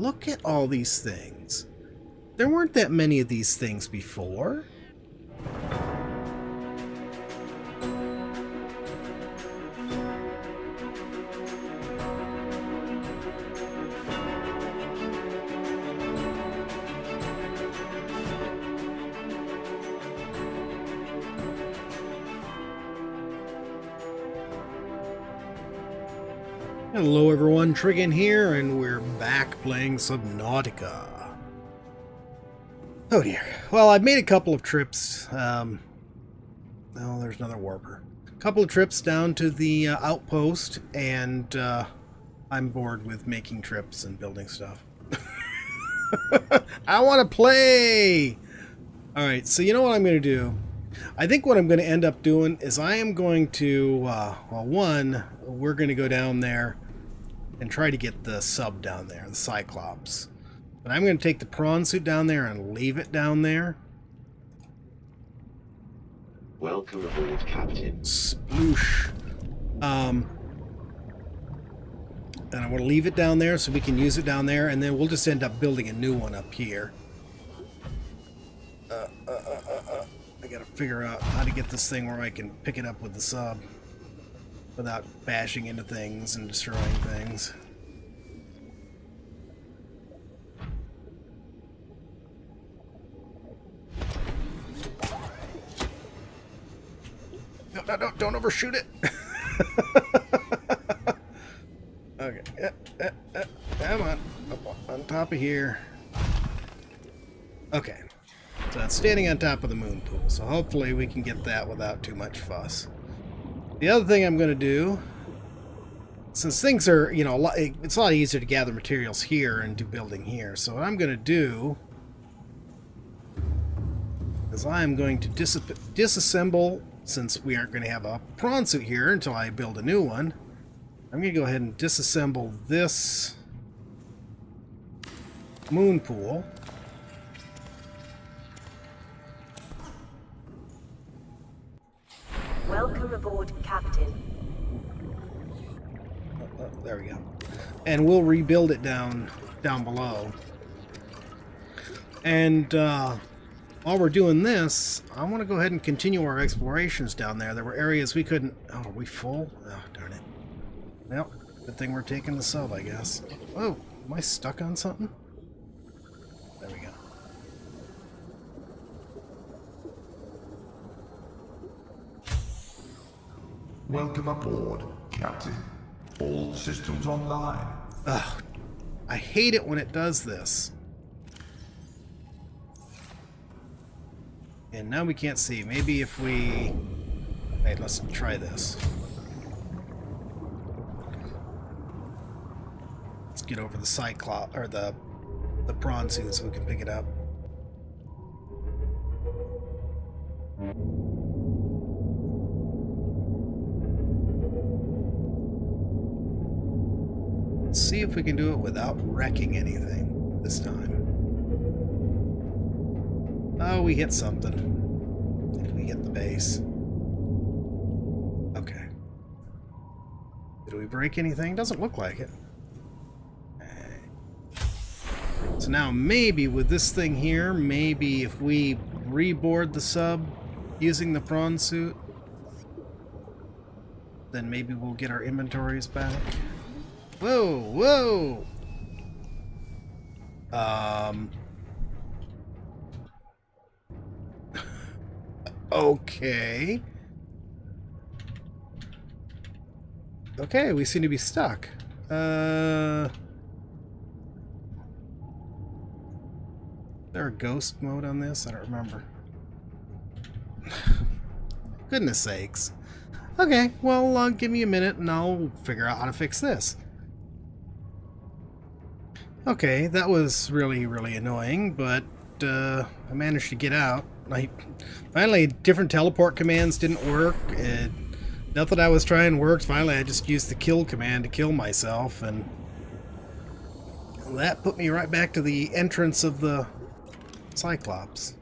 look at all these things. There weren't that many of these things before. Hello everyone, Triggin here, and we're back playing Subnautica. Oh dear. Well, I've made a couple of trips. Oh, there's another warper. A couple of trips down to the outpost, and I'm bored with making trips and building stuff. I want to play! Alright, so you know what I'm going to do? I think what I'm going to end up doing is I am going to, well, one, we're going to go down there and try to get the sub down there, the Cyclops. But I'm going to take the prawn suit down there and leave it down there. Welcome aboard, Captain. Sploosh. And I want to leave it down there so we can use it down there, and then we'll just end up building a new one up here. I gotta figure out how to get this thing where I can pick it up with the sub without bashing into things and destroying things. No, don't overshoot it. Okay, come on, up on top of here. Okay, so it's standing on top of the moon pool, so hopefully we can get that without too much fuss. The other thing I'm going to do, since things are, you know, it's a lot easier to gather materials here and do building here. So what I'm going to do is I'm going to disassemble, since we aren't going to have a prawn suit here until I build a new one. I'm going to go ahead and disassemble this moon pool. Welcome aboard, Captain. There we go. And we'll rebuild it down below. And while we're doing this, I want to go ahead and continue our explorations down there. There were areas we couldn't... Oh, are we full? Oh, darn it. Well, good thing we're taking the sub, I guess. Oh, am I stuck on something? There we go. Welcome aboard, Captain. All systems online. Ugh, I hate it when it does this. And now we can't see. Maybe if we... Hey, let's try this. Let's get over the Cyclops, or the prawn suit so we can pick it up. See if we can do it without wrecking anything this time. Oh, we hit something. Did we hit the base? Okay. Did we break anything? Doesn't look like it. So now maybe with this thing here, maybe if we reboard the sub using the prawn suit, then maybe we'll get our inventories back. Whoa, whoa! Okay. Okay, we seem to be stuck. Is there a ghost mode on this? I don't remember. Goodness sakes. Okay, well, give me a minute and I'll figure out how to fix this. Okay, that was really, really annoying, but I managed to get out. Finally, different teleport commands didn't work. Nothing I was trying worked. Finally, I just used the kill command to kill myself, and that put me right back to the entrance of the Cyclops.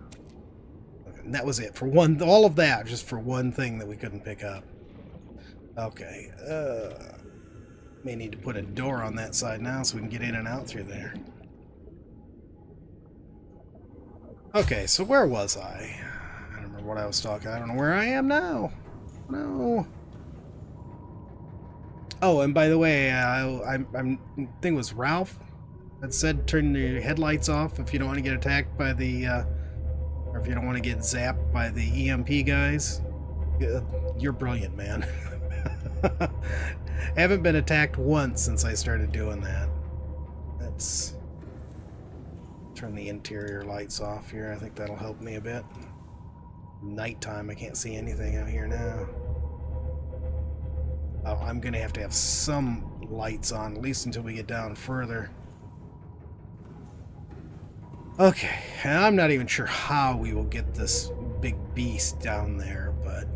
And that was it. For one, all of that, just for one thing that we couldn't pick up. Okay, may need to put a door on that side now so we can get in and out through there. Okay, so where was I? I don't remember what I was talking. I don't know where I am now. No. Oh, and by the way, I'm thing was Ralph that said turn the headlights off if you don't want to get attacked by the, or if you don't want to get zapped by the EMP guys. You're brilliant, man. I haven't been attacked once since I started doing that. Let's turn the interior lights off here. I think that'll help me a bit. Nighttime, I can't see anything out here now. Oh, I'm gonna have to have some lights on, at least until we get down further. Okay, and I'm not even sure how we will get this big beast down there, but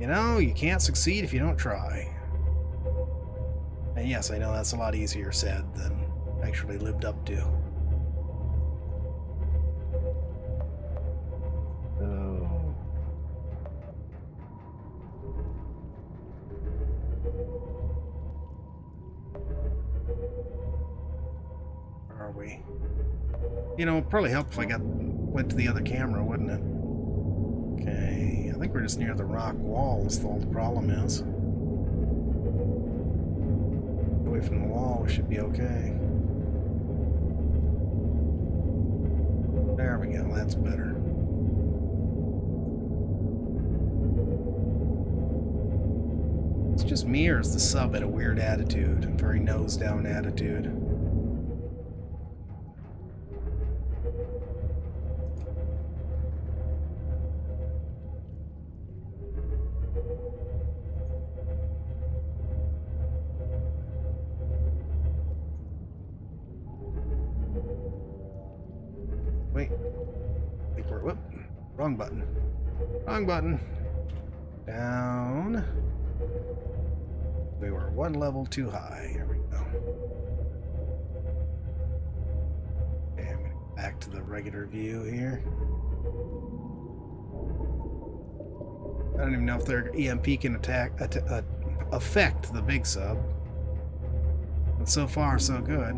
you know, you can't succeed if you don't try. And yes, I know that's a lot easier said than actually lived up to. Oh. Where are we? You know, it'd probably help if I went to the other camera, wouldn't it? Okay, I think we're just near the rock walls, all the problem is. Away from the wall, we should be okay. There we go, that's better. It's just me, or is the sub at a weird attitude? A very nose-down attitude. Wait. I think we're... Whoop. Wrong button. Wrong button. Down. We were one level too high. Here we go. Okay, I'm going to go back to the regular view here. I don't even know if their EMP can affect the big sub. But so far, so good.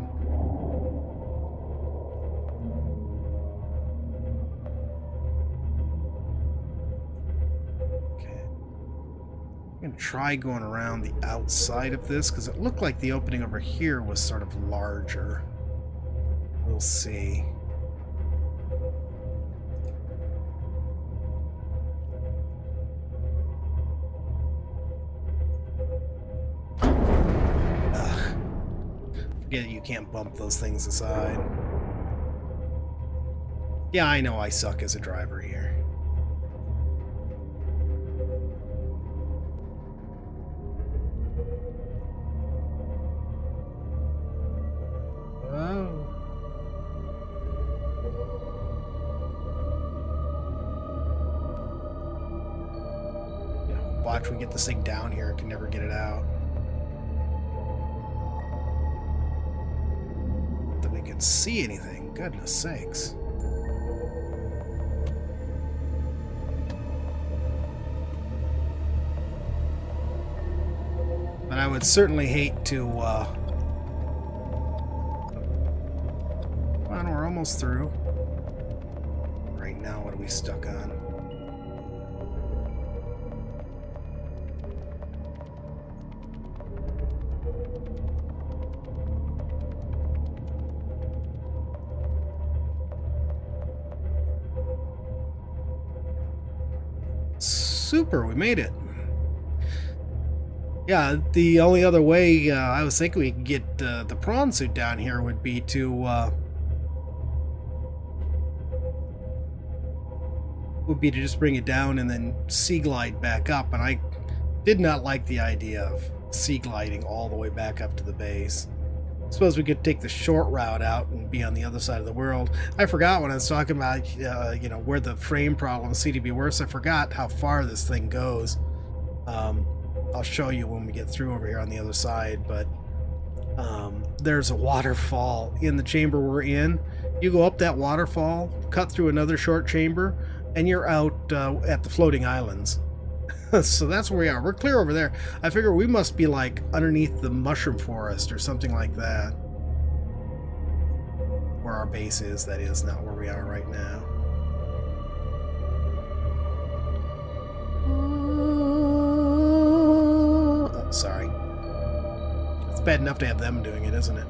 I'm going to try going around the outside of this, because it looked like the opening over here was sort of larger. We'll see. Ugh. Forget you can't bump those things aside. Yeah, I know I suck as a driver here. Watch, we get this thing down here and can never get it out. Not that we can see anything, goodness sakes. But I would certainly hate to, Come on, we're almost through. Right now, what are we stuck on? Super, we made it. Yeah, the only other way I was thinking we could get the prawn suit down here would be to just bring it down and then sea glide back up. And I did not like the idea of sea gliding all the way back up to the base. I suppose we could take the short route out and be on the other side of the world. I forgot when I was talking about, you know, where the frame problems seem to be worse. I forgot how far this thing goes. I'll show you when we get through over here on the other side, but there's a waterfall in the chamber we're in. You go up that waterfall, cut through another short chamber, and you're out at the floating islands. So that's where we are. We're clear over there. I figure we must be like underneath the mushroom forest or something like that. where our base is, that is, not where we are right now. Oh, sorry. It's bad enough to have them doing it, isn't it?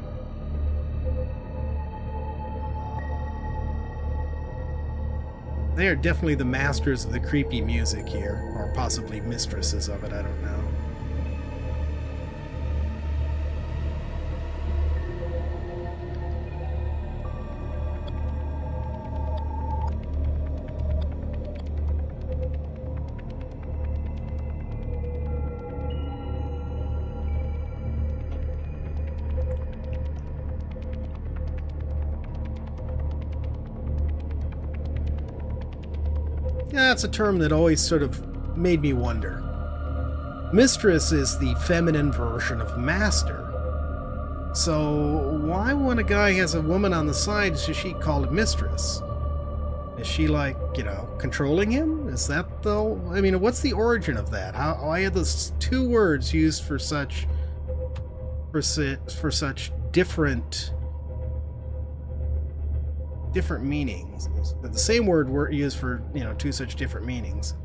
They are definitely the masters of the creepy music here, or possibly mistresses of it, I don't know. Yeah, that's a term that always sort of made me wonder. Mistress is the feminine version of master. So why when a guy has a woman on the side should she call it mistress? Is she like, you know, controlling him? Is that though? I mean, what's the origin of that? Why are those two words used for such different meanings? The same word were used for, you know, two such different meanings.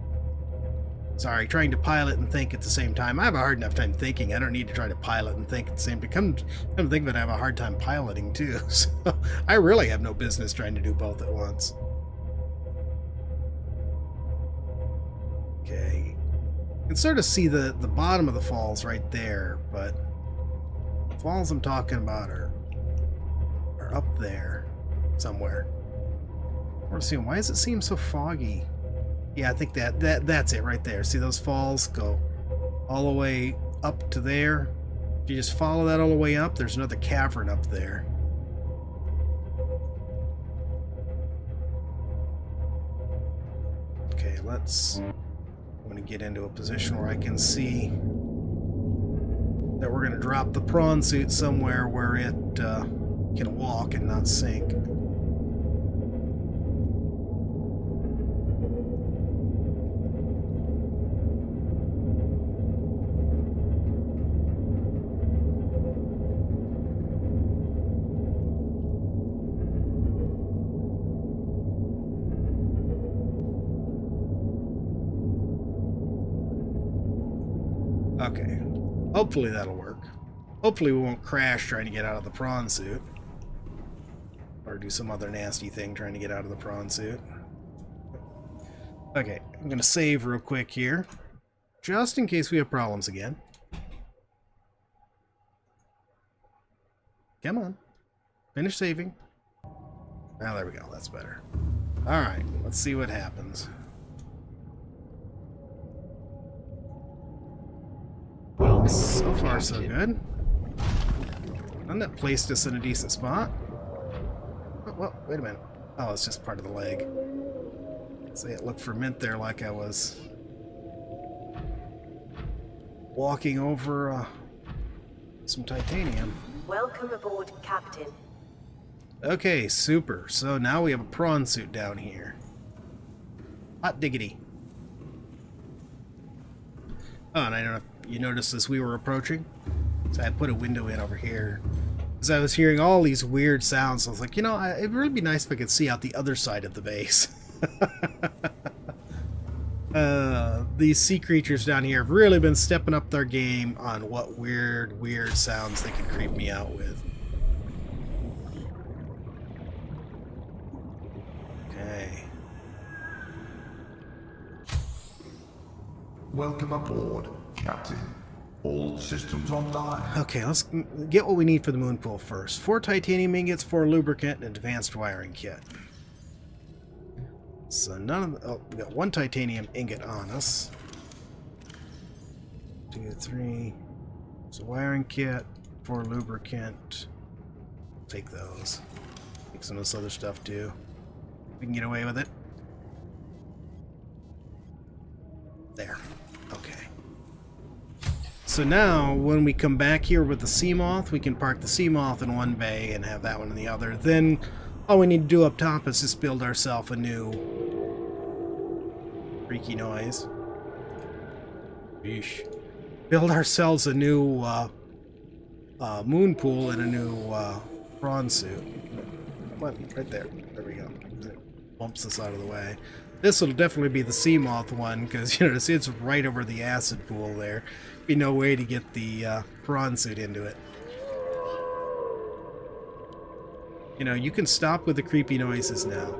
Sorry, trying to pilot and think at the same time. I have a hard enough time thinking. I don't need to try to pilot and think at the same time. Come to think of it, I have a hard time piloting too. So I really have no business trying to do both at once. Okay. You can sort of see the bottom of the falls right there, but the falls I'm talking about are up there somewhere. We're seeing, why does it seem so foggy? Yeah, I think that's it right there. See those falls go all the way up to there? If you just follow that all the way up, there's another cavern up there. Okay, I'm going to get into a position where I can see that we're going to drop the prawn suit somewhere where it can walk and not sink. Okay, hopefully that'll work. Hopefully we won't crash trying to get out of the prawn suit. Or do some other nasty thing trying to get out of the prawn suit. Okay, I'm going to save real quick here. Just in case we have problems again. Come on. Finish saving. Now there we go, that's better. Alright, let's see what happens. Welcome So aboard, far, so Captain. good. And that placed us in a decent spot. Oh, well, wait a minute. Oh, it's just part of the leg. See, it looked for a minute there like I was walking over some titanium. Welcome aboard, Captain. Okay, super. So now we have a prawn suit down here. Hot diggity. Oh, and I don't know if you noticed as we were approaching. So I put a window in over here. Because I was hearing all these weird sounds. I was like, you know, it'd really be nice if I could see out the other side of the base. These sea creatures down here have really been stepping up their game on what weird sounds they can creep me out with. Okay. Welcome aboard, Captain. All systems online. Okay, let's get what we need for the moon pool first. 4 titanium ingots, 4 lubricant, and advanced wiring kit. So none of the, oh, we got 1 titanium ingot on us. 2, 3. So wiring kit, 4 lubricant. Take those. Take some of this other stuff too. We can get away with it. There. Okay. So now, when we come back here with the Seamoth, we can park the Seamoth in one bay and have that one in the other. Then, all we need to do up top is just build ourselves a new freaky noise. Yeesh. Build ourselves a new moon pool and a new prawn suit. Come on, right there. There we go. It bumps us out of the way. This will definitely be the sea moth one, because, you know, it's right over the acid pool there. Be no way to get the prawn suit into it. You know, you can stop with the creepy noises now.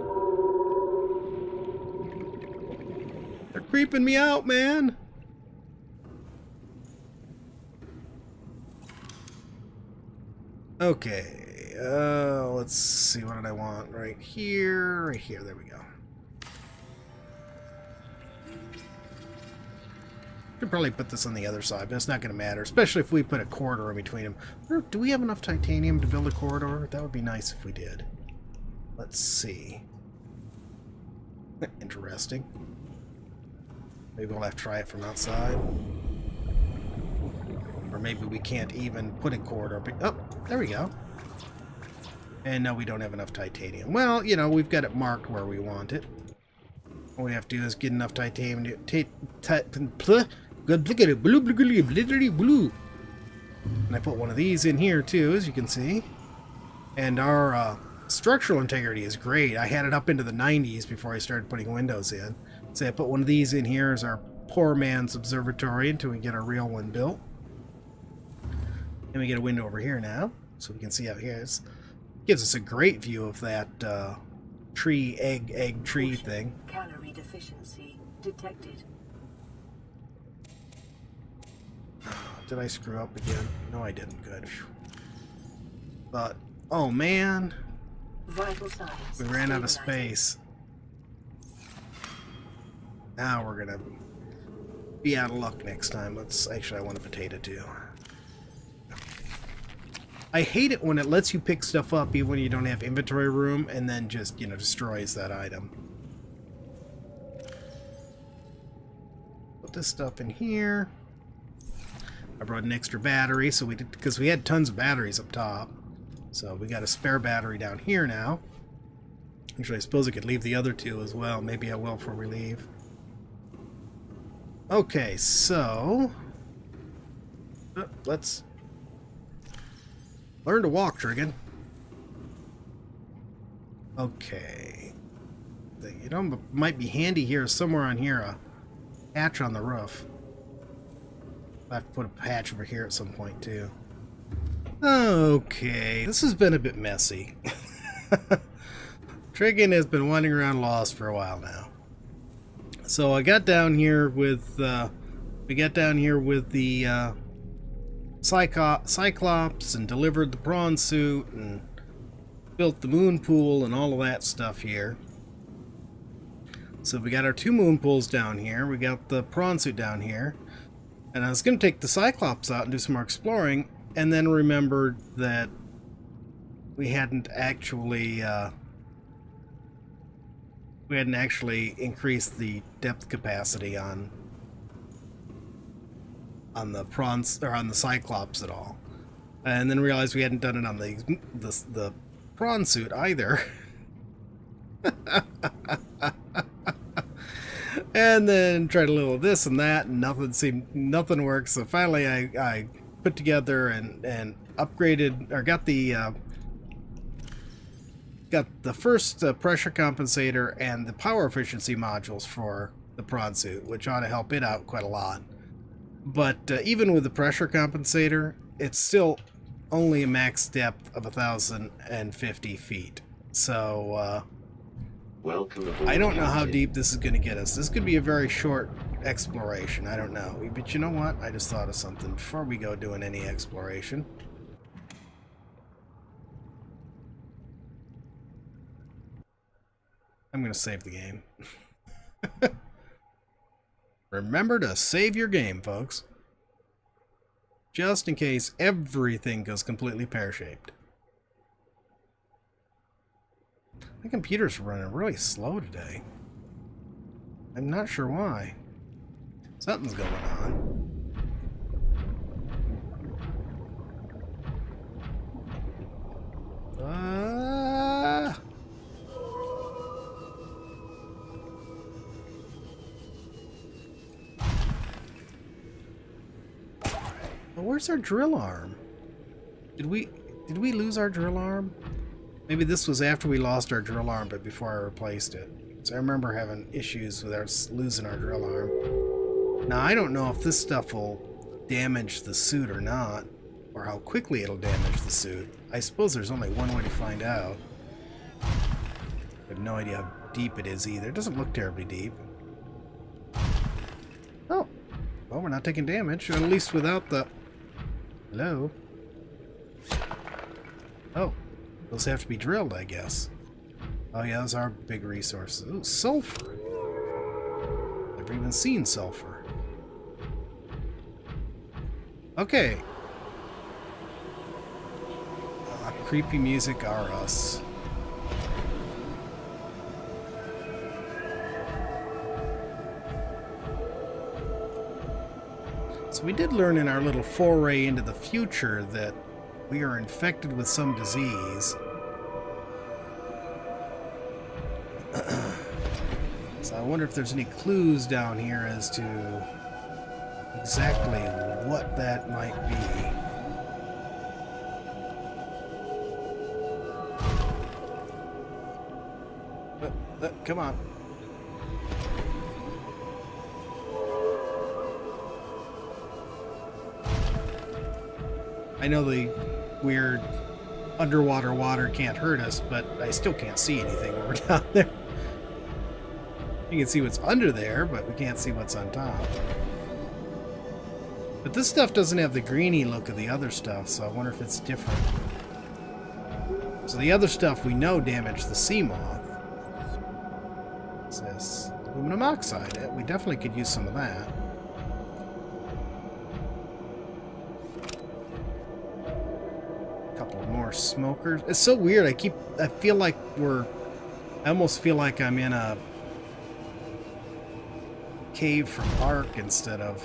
They're creeping me out, man! Okay, let's see, what did I want? Right here, there we go. Should probably put this on the other side, but it's not going to matter, especially if we put a corridor in between them. Do we have enough titanium to build a corridor? That would be nice if we did. Let's see. Interesting. Maybe we'll have to try it from outside. Or maybe we can't even put a corridor. Oh, there we go. And no, we don't have enough titanium. Well, you know, we've got it marked where we want it. All we have to do is get enough titanium to... blue. And I put one of these in here too, as you can see. And our structural integrity is great. I had it up into the 90s before I started putting windows in. So I put one of these in here as our poor man's observatory until we get our real one built. And we get a window over here now, so we can see out here. It gives us a great view of that tree, egg tree thing. Calorie deficiency detected. Did I screw up again? No, I didn't. Good. But, oh man, Vital signs. we ran out of space. Now we're gonna be out of luck next time. Actually, I want a potato too. I hate it when it lets you pick stuff up even when you don't have inventory room and then just, you know, destroys that item. Put this stuff in here. I brought an extra battery, so we did, because we had tons of batteries up top. So we got a spare battery down here now. Actually, I suppose I could leave the other two as well. Maybe I will before we leave. Okay, so let's learn to walk, Trigon. Okay. You know, might be handy here, somewhere on here, a hatch on the roof. I'll have to put a patch over here at some point, too. Okay, this has been a bit messy. Trigon has been wandering around lost for a while now. So I got down here with, we got down here with the, Cyclops and delivered the prawn suit and built the moon pool and all of that stuff here. So we got our 2 moon pools down here. We got the prawn suit down here. And I was going to take the Cyclops out and do some more exploring, and then remembered that we hadn't actually increased the depth capacity on the prawns, or on the Cyclops at all, and then realized we hadn't done it on the prawn suit either. And then tried a little of this and that, and nothing worked. So finally I put together and upgraded, or got the first pressure compensator and the power efficiency modules for the prawn suit, which ought to help it out quite a lot. But even with the pressure compensator, it's still only a max depth of 1,050 feet. So Welcome aboard, I don't know how Captain. deep this is going to get us. This could be a very short exploration. I don't know. But you know what? I just thought of something before we go doing any exploration. I'm going to save the game. Remember to save your game, folks. Just in case everything goes completely pear-shaped. My computer's running really slow today. I'm not sure why. Something's going on. Well, where's our drill arm? Did we lose our drill arm? Maybe this was after we lost our drill arm, but before I replaced it. So I remember having issues with us losing our drill arm. Now, I don't know if this stuff will damage the suit or not, or how quickly it'll damage the suit. I suppose there's only one way to find out. I have no idea how deep it is either. It doesn't look terribly deep. Oh. Well, we're not taking damage, at least without the... Hello? Oh. Those have to be drilled, I guess. Oh yeah, those are big resources. Ooh, sulfur. Never even seen sulfur. Okay. Creepy music are us. So we did learn in our little foray into the future that we are infected with some disease. So I wonder if there's any clues down here as to exactly what that might be. Come on. I know the weird underwater water can't hurt us, but I still can't see anything when we're down there. You can see what's under there, but we can't see what's on top. But this stuff doesn't have the greeny look of the other stuff, so I wonder if it's different. So the other stuff we know damaged the sea moth. What's this? Aluminum oxide. We definitely could use some of that. A couple more smokers. It's so weird. I feel like I almost feel like I'm in a cave from Ark instead of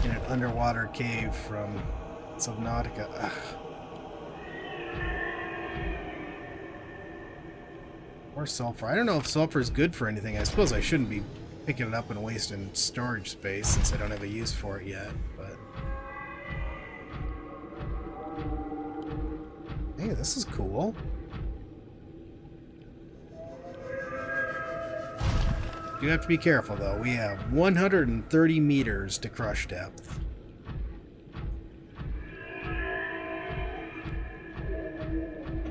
in an underwater cave from Subnautica. Ugh. Or sulfur. I don't know if sulfur is good for anything. I suppose I shouldn't be picking it up and wasting storage space since I don't have a use for it yet, but... Hey, this is cool. You have to be careful, though. We have 130 meters to crush depth.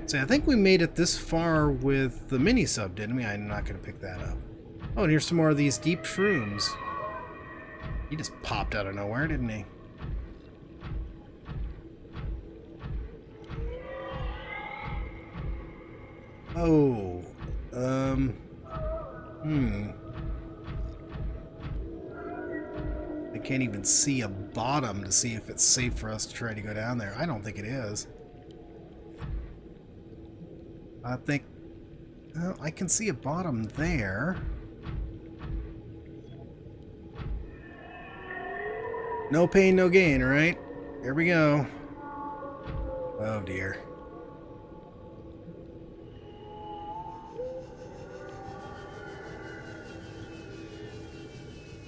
See, I think we made it this far with the mini-sub, didn't we? I'm not going to pick that up. Oh, and here's some more of these deep shrooms. He just popped out of nowhere, didn't he? Oh. I can't even see a bottom to see if it's safe for us to try to go down there. I don't think it is. I think... Well, I can see a bottom there. No pain, no gain, right? Here we go. Oh, dear.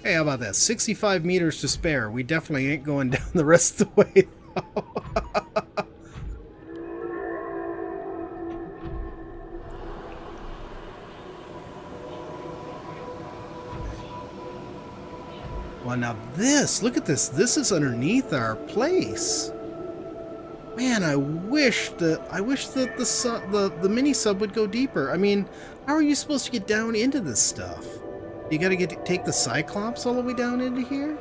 Hey, how about that? 65 meters to spare. We definitely ain't going down the rest of the way, though. Well, now this, look at this. This is underneath our place. Man, I wish that the mini sub would go deeper. I mean, how are you supposed to get down into this stuff? You got to take the Cyclops all the way down into here?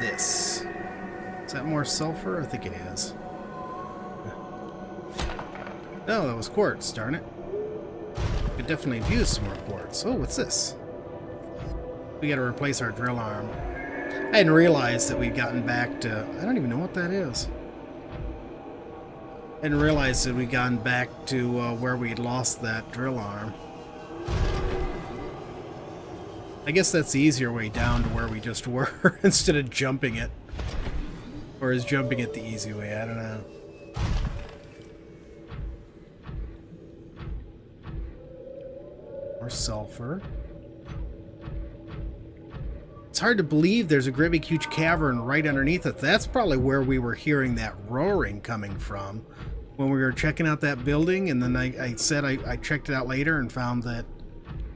This. Is that more sulfur? I think it is. No, that was quartz, darn it. Could definitely use some more quartz. Oh, what's this? We gotta replace our drill arm. I hadn't realized that we'd gotten back to... I don't even know what that is. I hadn't realized that we'd gotten back to where we'd lost that drill arm. I guess that's the easier way down to where we just were instead of jumping it. Or is jumping it the easy way? I don't know. More sulfur. It's hard to believe there's a great big huge cavern right underneath it. That's probably where we were hearing that roaring coming from when we were checking out that building, and then I said I checked it out later and found that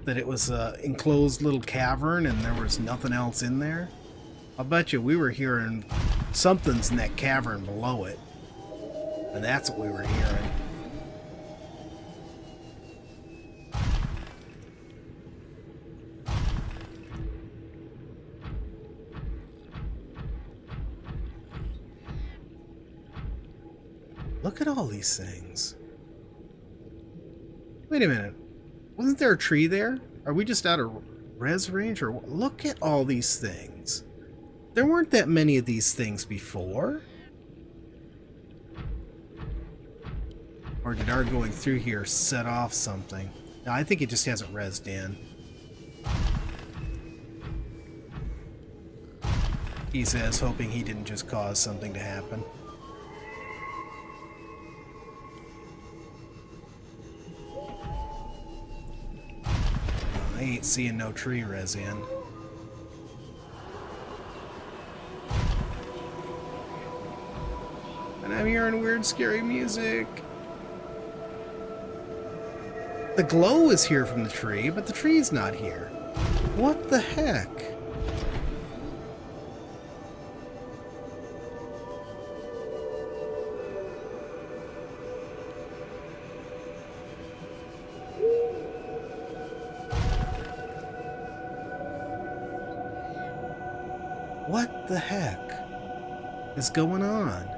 it was an enclosed little cavern and there was nothing else in there. I'll bet you we were hearing something's in that cavern below it, and that's what we were hearing. Look at all these things. Wait a minute. Wasn't there a tree there? Are we just out of res range? Or look at all these things. There weren't that many of these things before. Or did our going through here set off something? No, I think it just hasn't rezzed in. He says, hoping he didn't just cause something to happen. I ain't seeing no tree res in. And I'm hearing weird, scary music. The glow is here from the tree, but the tree's not here. What the heck? What the heck is going on?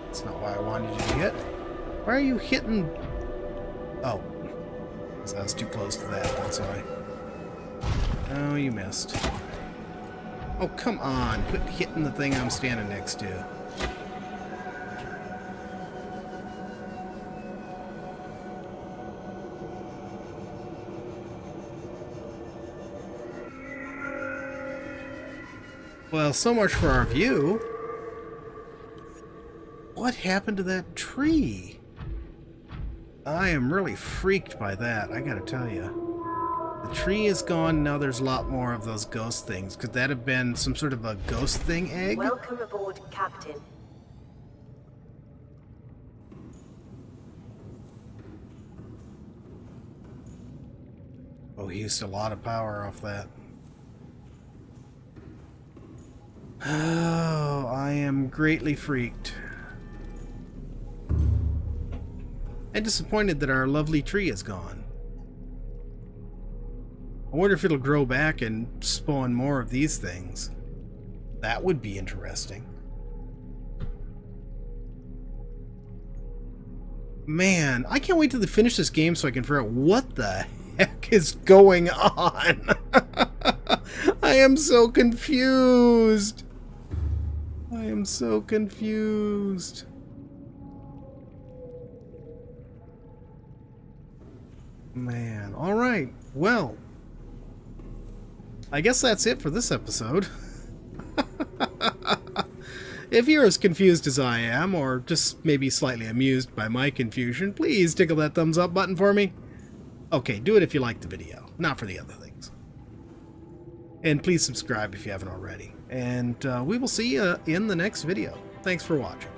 That's not why I wanted you to hit. Why are you hitting? Oh, I was too close to that, that's why. Oh, you missed. Oh, come on. Quit hitting the thing I'm standing next to. Well, so much for our view. What happened to that tree? I am really freaked by that, I gotta tell you. The tree is gone, now there's a lot more of those ghost things. Could that have been some sort of a ghost thing egg? Welcome aboard, Captain. Oh, he used a lot of power off that. Oh, I am greatly freaked. And disappointed that our lovely tree is gone. I wonder if it'll grow back and spawn more of these things. That would be interesting. Man, I can't wait till they finish this game so I can figure out what the heck is going on. I am so confused. I am so confused. Man, all right. Well, I guess that's it for this episode. If you're as confused as I am, or just maybe slightly amused by my confusion, please tickle that thumbs up button for me. Okay, do it if you liked the video, not for the other things. And please subscribe if you haven't already. And we will see you in the next video. Thanks for watching.